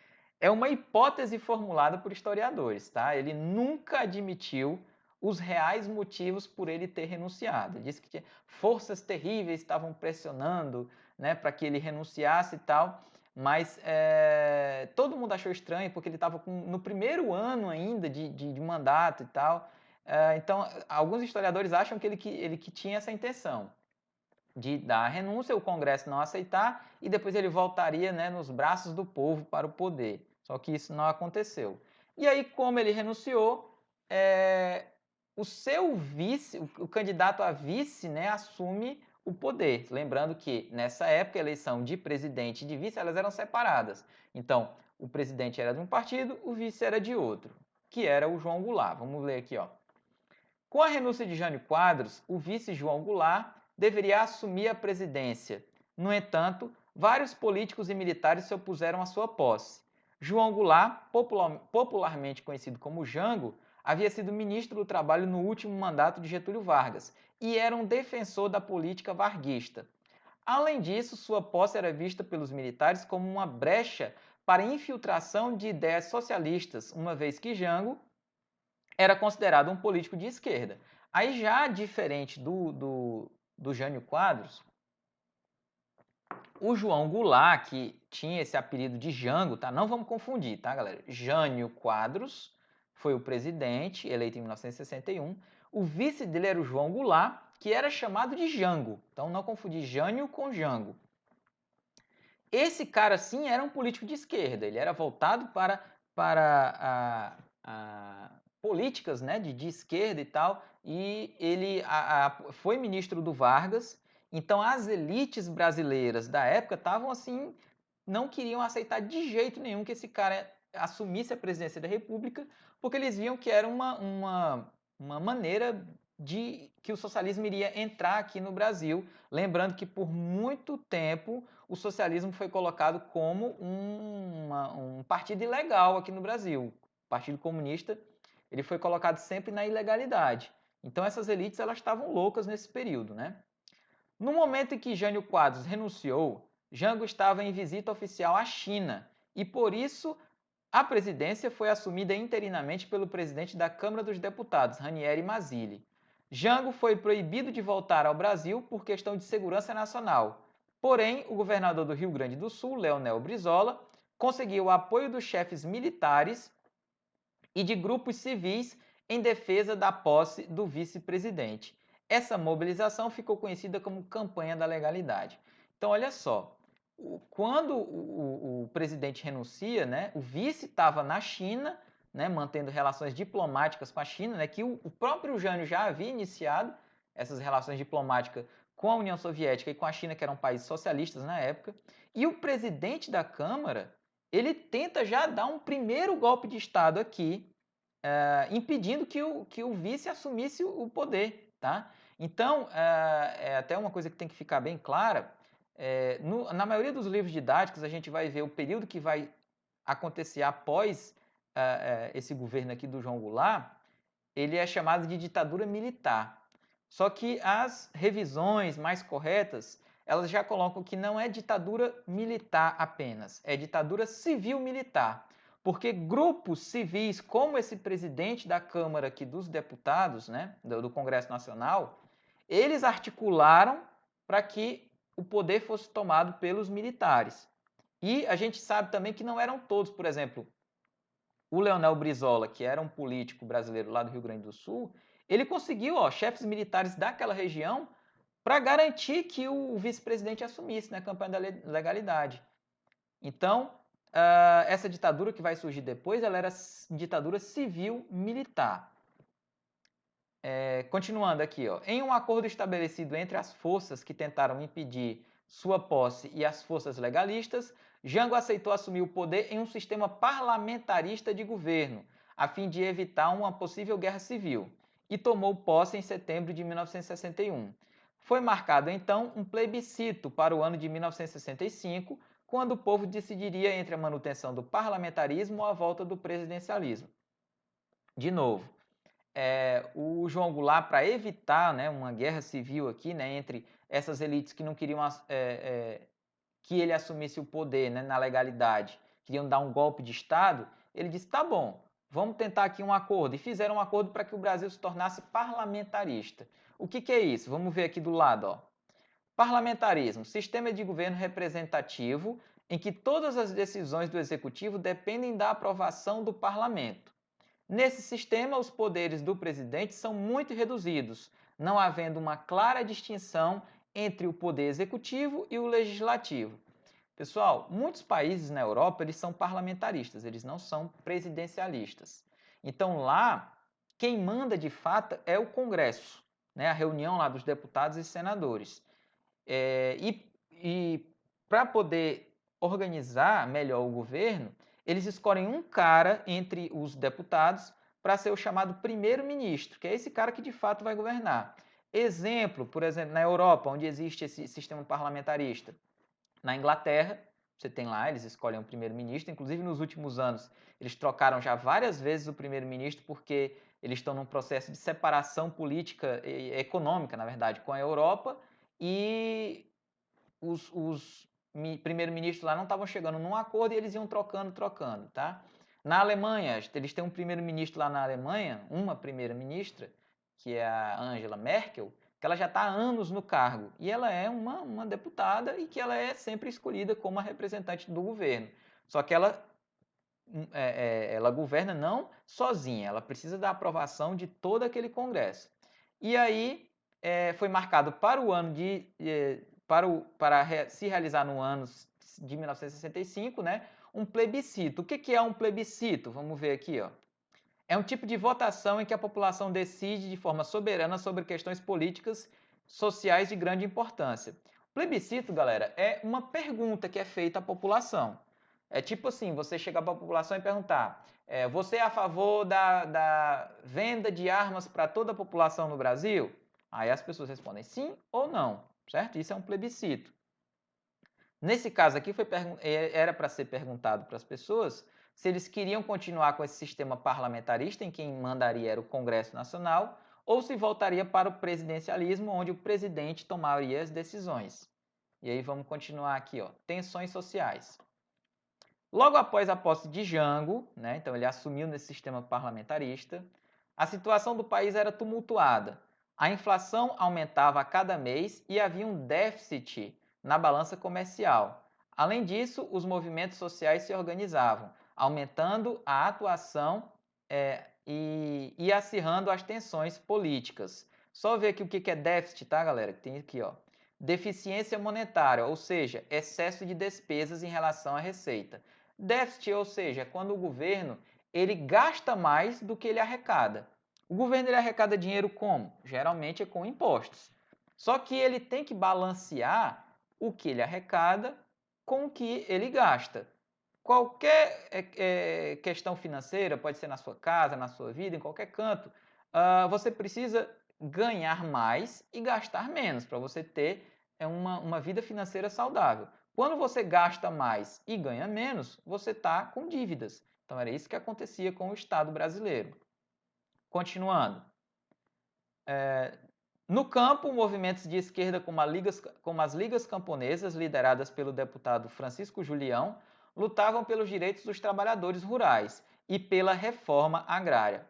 É uma hipótese formulada por historiadores, tá? Ele nunca admitiu os reais motivos por ele ter renunciado. Ele disse que forças terríveis estavam pressionando, né, para que ele renunciasse e tal, mas todo mundo achou estranho porque ele estava no primeiro ano ainda de mandato e tal. Então, alguns historiadores acham que ele que tinha essa intenção de dar a renúncia, o Congresso não aceitar e depois ele voltaria, né, nos braços do povo para o poder. Só que isso não aconteceu. E aí, como ele renunciou, o seu vice, o candidato a vice, né, assume o poder. Lembrando que nessa época a eleição de presidente e de vice elas eram separadas. Então, o presidente era de um partido, o vice era de outro, que era o João Goulart. Vamos ler aqui, ó. Com a renúncia de Jânio Quadros, o vice João Goulart deveria assumir a presidência. No entanto, vários políticos e militares se opuseram à sua posse. João Goulart, popularmente conhecido como Jango, havia sido ministro do Trabalho no último mandato de Getúlio Vargas e era um defensor da política varguista. Além disso, sua posse era vista pelos militares como uma brecha para infiltração de ideias socialistas, uma vez que Jango era considerado um político de esquerda. Aí já diferente do Jânio Quadros, o João Goulart, que tinha esse apelido de Jango, tá? Não vamos confundir, tá, galera? Jânio Quadros foi o presidente, eleito em 1961. O vice dele era o João Goulart, que era chamado de Jango. Então não confundir Jânio com Jango. Esse cara, sim, era um político de esquerda. Ele era voltado para políticas, né, de esquerda e tal, e ele foi ministro do Vargas. Então as elites brasileiras da época estavam assim, não queriam aceitar de jeito nenhum que esse cara assumisse a presidência da República, porque eles viam que era uma maneira de que o socialismo iria entrar aqui no Brasil. Lembrando que por muito tempo o socialismo foi colocado como um partido ilegal aqui no Brasil. O Partido Comunista ele foi colocado sempre na ilegalidade. Então essas elites elas estavam loucas nesse período, né? No momento em que Jânio Quadros renunciou, Jango estava em visita oficial à China e por isso a presidência foi assumida interinamente pelo presidente da Câmara dos Deputados, Ranieri Mazzilli. Jango foi proibido de voltar ao Brasil por questão de segurança nacional. Porém, o governador do Rio Grande do Sul, Leonel Brizola, conseguiu o apoio dos chefes militares e de grupos civis em defesa da posse do vice-presidente. Essa mobilização ficou conhecida como Campanha da Legalidade. Então, olha só, quando o presidente renuncia, né, o vice estava na China, né, mantendo relações diplomáticas com a China, né, que o próprio Jânio já havia iniciado essas relações diplomáticas com a União Soviética e com a China, que eram países socialistas na época, e o presidente da Câmara, ele tenta já dar um primeiro golpe de Estado aqui, impedindo que o vice assumisse o poder, tá? Então, é até uma coisa que tem que ficar bem clara, na maioria dos livros didáticos a gente vai ver o período que vai acontecer após esse governo aqui do João Goulart, ele é chamado de ditadura militar. Só que as revisões mais corretas, elas já colocam que não é ditadura militar apenas, é ditadura civil-militar. Porque grupos civis, como esse presidente da Câmara aqui dos Deputados, né, do Congresso Nacional, eles articularam para que o poder fosse tomado pelos militares. E a gente sabe também que não eram todos, por exemplo, o Leonel Brizola, que era um político brasileiro lá do Rio Grande do Sul, ele conseguiu chefes militares daquela região para garantir que o vice-presidente assumisse na campanha da legalidade. Então, essa ditadura que vai surgir depois, ela era ditadura civil-militar. Continuando aqui, em um acordo estabelecido entre as forças que tentaram impedir sua posse e as forças legalistas, Jango aceitou assumir o poder em um sistema parlamentarista de governo, a fim de evitar uma possível guerra civil, e tomou posse em setembro de 1961. Foi marcado então um plebiscito para o ano de 1965, quando o povo decidiria entre a manutenção do parlamentarismo ou a volta do presidencialismo. De novo, o João Goulart, para evitar, né, uma guerra civil aqui, né, entre essas elites que não queriam que ele assumisse o poder, né, na legalidade, queriam dar um golpe de Estado, ele disse, tá bom, vamos tentar aqui um acordo. E fizeram um acordo para que o Brasil se tornasse parlamentarista. O que é isso? Vamos ver aqui do lado. Ó. Parlamentarismo, sistema de governo representativo em que todas as decisões do executivo dependem da aprovação do parlamento. Nesse sistema, os poderes do presidente são muito reduzidos, não havendo uma clara distinção entre o poder executivo e o legislativo. Pessoal, muitos países na Europa eles são parlamentaristas, eles não são presidencialistas. Então lá, quem manda de fato é o Congresso, né? A reunião lá dos deputados e senadores. E para poder organizar melhor o governo, eles escolhem um cara entre os deputados para ser o chamado primeiro-ministro, que é esse cara que de fato vai governar. Exemplo, por exemplo, na Europa, onde existe esse sistema parlamentarista. Na Inglaterra, você tem lá, eles escolhem um primeiro-ministro, inclusive nos últimos anos, eles trocaram já várias vezes o primeiro-ministro porque eles estão num processo de separação política e econômica, na verdade, com a Europa, e os primeiro-ministros lá não estavam chegando num acordo e eles iam trocando, tá? Na Alemanha, eles têm um primeiro-ministro lá na Alemanha, uma primeira-ministra, que é a Angela Merkel, que ela já está há anos no cargo. E ela é uma deputada e que ela é sempre escolhida como a representante do governo. Só que ela governa não sozinha, ela precisa da aprovação de todo aquele Congresso. E aí foi marcado para o ano para se realizar no ano de 1965, né, um plebiscito. O que é um plebiscito? Vamos ver aqui, ó. É um tipo de votação em que a população decide de forma soberana sobre questões políticas, sociais de grande importância. Plebiscito, galera, é uma pergunta que é feita à população. É tipo assim, você chegar para a população e perguntar, você é a favor da venda de armas para toda a população no Brasil? Aí as pessoas respondem sim ou não, certo? Isso é um plebiscito. Nesse caso aqui, era para ser perguntado para as pessoas se eles queriam continuar com esse sistema parlamentarista, em quem mandaria era o Congresso Nacional, ou se voltaria para o presidencialismo, onde o presidente tomaria as decisões. E aí vamos continuar aqui, ó, tensões sociais. Logo após a posse de Jango, né, então ele assumiu nesse sistema parlamentarista, a situação do país era tumultuada. A inflação aumentava a cada mês e havia um déficit na balança comercial. Além disso, os movimentos sociais se organizavam, aumentando a atuação e acirrando as tensões políticas. Só ver aqui o que é déficit, tá, galera? Tem aqui, ó. Deficiência monetária, ou seja, excesso de despesas em relação à receita. Déficit, ou seja, é quando o governo ele gasta mais do que ele arrecada. O governo ele arrecada dinheiro como? Geralmente é com impostos. Só que ele tem que balancear o que ele arrecada com o que ele gasta. Qualquer questão financeira, pode ser na sua casa, na sua vida, em qualquer canto, você precisa ganhar mais e gastar menos para você ter uma vida financeira saudável. Quando você gasta mais e ganha menos, você está com dívidas. Então era isso que acontecia com o Estado brasileiro. Continuando. No campo, movimentos de esquerda como as ligas camponesas, lideradas pelo deputado Francisco Julião, lutavam pelos direitos dos trabalhadores rurais e pela reforma agrária.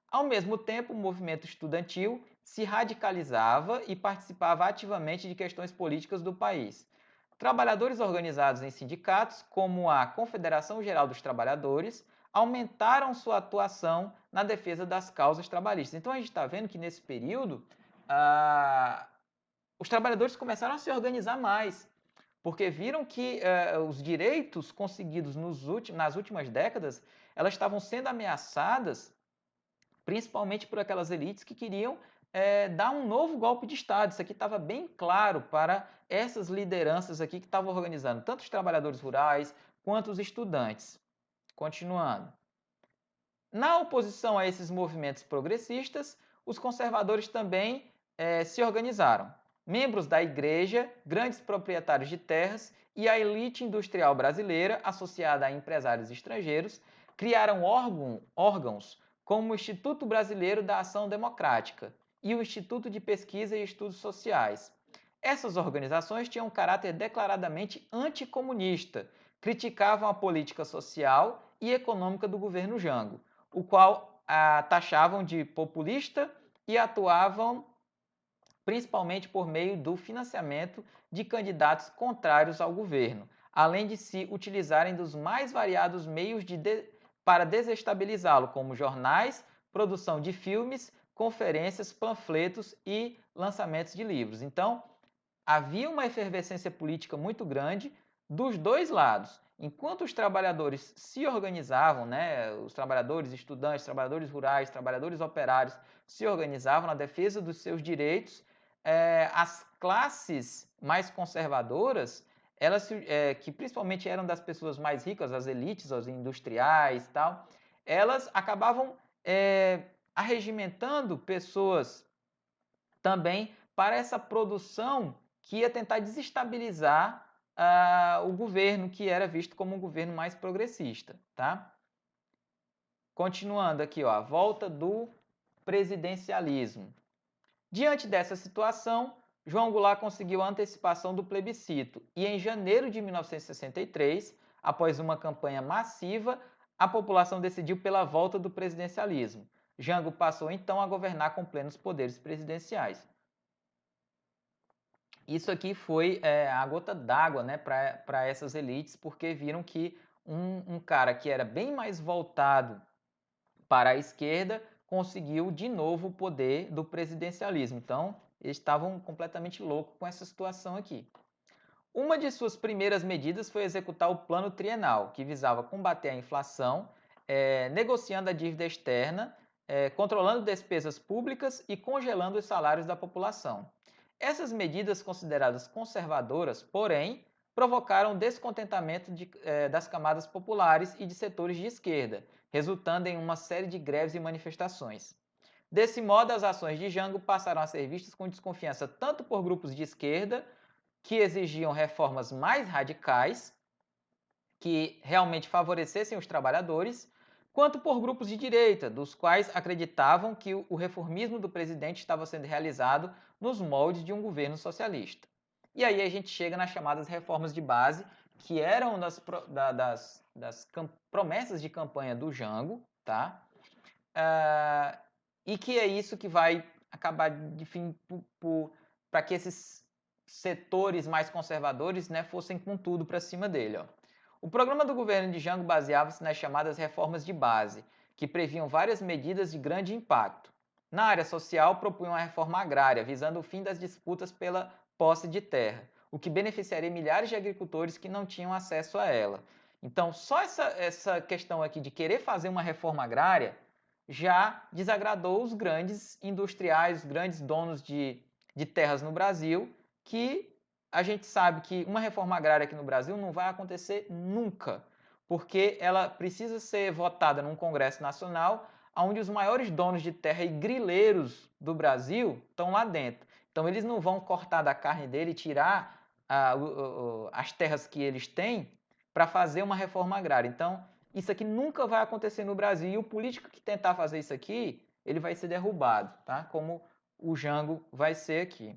Ao mesmo tempo, o movimento estudantil se radicalizava e participava ativamente de questões políticas do país. Trabalhadores organizados em sindicatos, como a Confederação Geral dos Trabalhadores, aumentaram sua atuação na defesa das causas trabalhistas. Então a gente está vendo que nesse período os trabalhadores começaram a se organizar mais, porque viram que os direitos conseguidos nas últimas décadas elas estavam sendo ameaçadas principalmente por aquelas elites que queriam dar um novo golpe de Estado. Isso aqui estava bem claro para essas lideranças aqui que estavam organizando tanto os trabalhadores rurais quanto os estudantes. Continuando. Na oposição a esses movimentos progressistas, os conservadores também se organizaram. Membros da igreja, grandes proprietários de terras e a elite industrial brasileira, associada a empresários estrangeiros, criaram órgãos como o Instituto Brasileiro da Ação Democrática e o Instituto de Pesquisa e Estudos Sociais. Essas organizações tinham um caráter declaradamente anticomunista, criticavam a política social e econômica do governo Jango, o qual taxavam de populista e atuavam principalmente por meio do financiamento de candidatos contrários ao governo, além de se utilizarem dos mais variados meios para desestabilizá-lo, como jornais, produção de filmes, conferências, panfletos e lançamentos de livros. Então, havia uma efervescência política muito grande dos dois lados. Enquanto os trabalhadores se organizavam, né, os trabalhadores, estudantes, trabalhadores rurais, trabalhadores operários se organizavam na defesa dos seus direitos, as classes mais conservadoras, elas que principalmente eram das pessoas mais ricas, as elites, os industriais e tal, elas acabavam arregimentando pessoas também para essa produção que ia tentar desestabilizar o governo, que era visto como um governo mais progressista. Tá? Continuando aqui, ó, a volta do presidencialismo. Diante dessa situação, João Goulart conseguiu a antecipação do plebiscito e, em janeiro de 1963, após uma campanha massiva, a população decidiu pela volta do presidencialismo. Jango passou então a governar com plenos poderes presidenciais. Isso aqui foi a gota d'água, né, para essas elites, porque viram que um cara que era bem mais voltado para a esquerda conseguiu de novo o poder do presidencialismo. Então, eles estavam completamente loucos com essa situação aqui. Uma de suas primeiras medidas foi executar o Plano Trienal, que visava combater a inflação, negociando a dívida externa, controlando despesas públicas e congelando os salários da população. Essas medidas consideradas conservadoras, porém, provocaram descontentamento das camadas populares e de setores de esquerda, resultando em uma série de greves e manifestações. Desse modo, as ações de Jango passaram a ser vistas com desconfiança tanto por grupos de esquerda, que exigiam reformas mais radicais, que realmente favorecessem os trabalhadores, quanto por grupos de direita, dos quais acreditavam que o reformismo do presidente estava sendo realizado nos moldes de um governo socialista. E aí a gente chega nas chamadas reformas de base, que eram das promessas de campanha do Jango, tá? E que é isso que vai acabar, enfim, para que esses setores mais conservadores, né, fossem com tudo para cima dele. Ó. O programa do governo de Jango baseava-se nas chamadas reformas de base, que previam várias medidas de grande impacto. Na área social, propunham a reforma agrária, visando o fim das disputas pela posse de terra, o que beneficiaria milhares de agricultores que não tinham acesso a ela. Então, só essa questão aqui de querer fazer uma reforma agrária já desagradou os grandes industriais, os grandes donos de terras no Brasil, que a gente sabe que uma reforma agrária aqui no Brasil não vai acontecer nunca, porque ela precisa ser votada num Congresso Nacional, onde os maiores donos de terra e grileiros do Brasil estão lá dentro. Então eles não vão cortar da carne dele e tirar as terras que eles têm para fazer uma reforma agrária. Então, isso aqui nunca vai acontecer no Brasil e o político que tentar fazer isso aqui, ele vai ser derrubado, tá? Como o Jango vai ser aqui.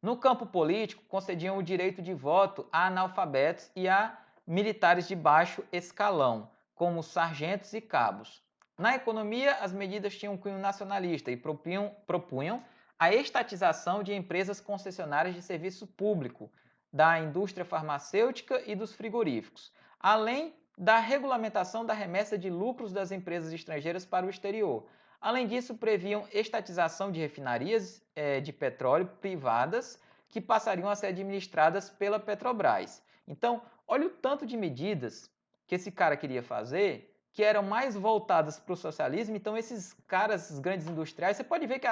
No campo político, concediam o direito de voto a analfabetos e a militares de baixo escalão, como sargentos e cabos. Na economia, as medidas tinham um cunho nacionalista e propunham a estatização de empresas concessionárias de serviço público, da indústria farmacêutica e dos frigoríficos, além da regulamentação da remessa de lucros das empresas estrangeiras para o exterior. Além disso, previam estatização de refinarias de petróleo privadas que passariam a ser administradas pela Petrobras. Então, olha o tanto de medidas que esse cara queria fazer que eram mais voltadas para o socialismo. Então, esses caras, esses grandes industriais, você pode ver que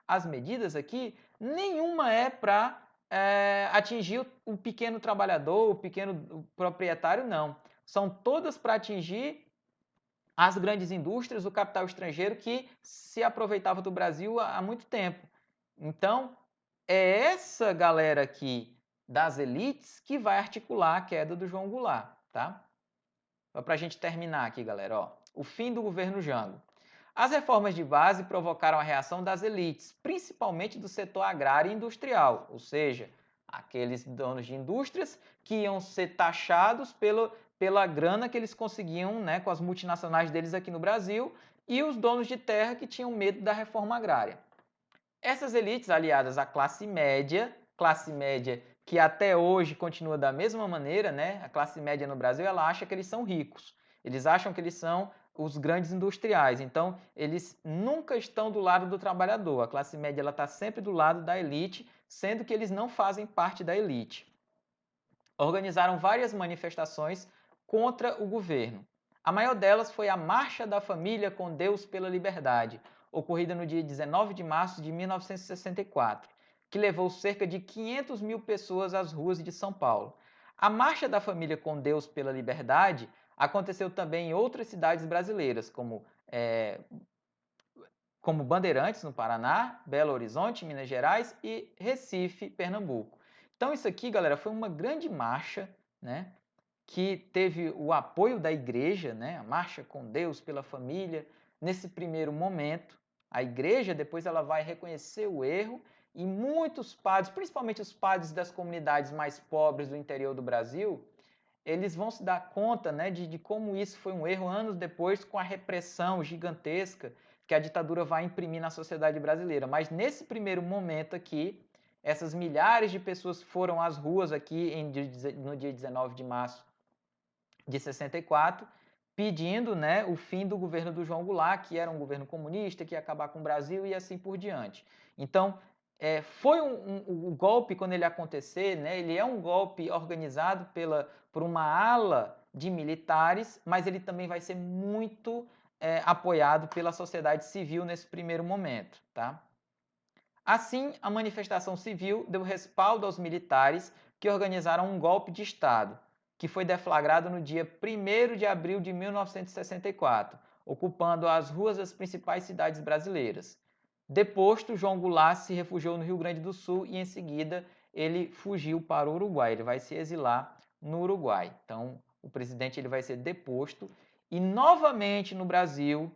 as medidas aqui, nenhuma é para atingir o pequeno trabalhador, o pequeno proprietário, não. São todas para atingir as grandes indústrias, o capital estrangeiro que se aproveitava do Brasil há muito tempo. Então, é essa galera aqui das elites que vai articular a queda do João Goulart, tá? Só para a gente terminar aqui, galera, ó. O fim do governo Jango. As reformas de base provocaram a reação das elites, principalmente do setor agrário e industrial, ou seja, aqueles donos de indústrias que iam ser taxados pela grana que eles conseguiam, né, com as multinacionais deles aqui no Brasil, e os donos de terra que tinham medo da reforma agrária. Essas elites, aliadas à classe média que até hoje continua da mesma maneira, né? A classe média no Brasil, ela acha que eles são ricos. Eles acham que eles são os grandes industriais. Então, eles nunca estão do lado do trabalhador. A classe média ela está sempre do lado da elite, sendo que eles não fazem parte da elite. Organizaram várias manifestações contra o governo. A maior delas foi a Marcha da Família com Deus pela Liberdade, ocorrida no dia 19 de março de 1964, que levou cerca de 500 mil pessoas às ruas de São Paulo. A Marcha da Família com Deus pela Liberdade aconteceu também em outras cidades brasileiras, como Bandeirantes, no Paraná, Belo Horizonte, Minas Gerais e Recife, Pernambuco. Então isso aqui, galera, foi uma grande marcha, né, que teve o apoio da igreja, né, a Marcha com Deus pela Família, nesse primeiro momento. A igreja depois ela vai reconhecer o erro e muitos padres, principalmente os padres das comunidades mais pobres do interior do Brasil, eles vão se dar conta, né, de como isso foi um erro anos depois com a repressão gigantesca que a ditadura vai imprimir na sociedade brasileira. Mas nesse primeiro momento aqui, essas milhares de pessoas foram às ruas aqui no dia 19 de março de 64, pedindo, né, o fim do governo do João Goulart, que era um governo comunista, que ia acabar com o Brasil e assim por diante. Então, foi o golpe, quando ele acontecer, né, ele é um golpe organizado por uma ala de militares, mas ele também vai ser muito apoiado pela sociedade civil nesse primeiro momento. Tá? Assim, a manifestação civil deu respaldo aos militares que organizaram um golpe de Estado, que foi deflagrado no dia 1º de abril de 1964, ocupando as ruas das principais cidades brasileiras. Deposto, João Goulart se refugiou no Rio Grande do Sul e, em seguida, ele fugiu para o Uruguai. Ele vai se exilar no Uruguai. Então, o presidente ele vai ser deposto e, novamente, no Brasil,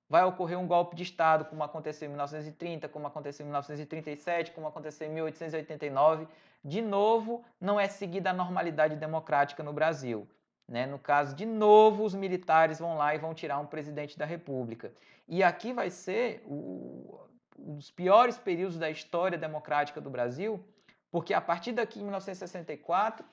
vai ocorrer um golpe de Estado, como aconteceu em 1930, como aconteceu em 1937, como aconteceu em 1889. De novo, não é seguida a normalidade democrática no Brasil. Né? No caso, de novo, os militares vão lá e vão tirar um presidente da República. E aqui vai ser um dos piores períodos da história democrática do Brasil, porque a partir daqui, em 1964,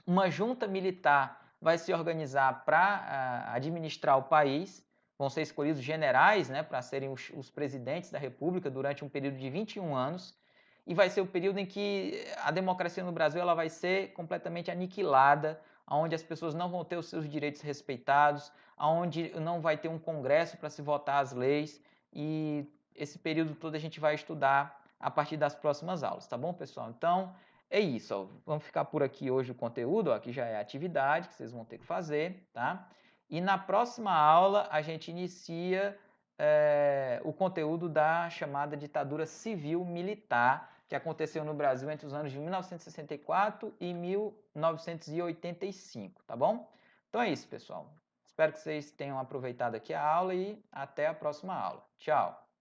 uma junta militar vai se organizar para administrar o país, vão ser escolhidos generais, né, para serem os presidentes da República durante um período de 21 anos, e vai ser o período em que a democracia no Brasil ela vai ser completamente aniquilada, onde as pessoas não vão ter os seus direitos respeitados, onde não vai ter um congresso para se votar as leis, e esse período todo a gente vai estudar a partir das próximas aulas, tá bom, pessoal? Então, é isso, ó. Vamos ficar por aqui hoje o conteúdo, ó, aqui já é a atividade que vocês vão ter que fazer, tá? E na próxima aula a gente inicia o conteúdo da chamada ditadura civil-militar, que aconteceu no Brasil entre os anos de 1964 e 1985, tá bom? Então é isso, pessoal. Espero que vocês tenham aproveitado aqui a aula e até a próxima aula. Tchau!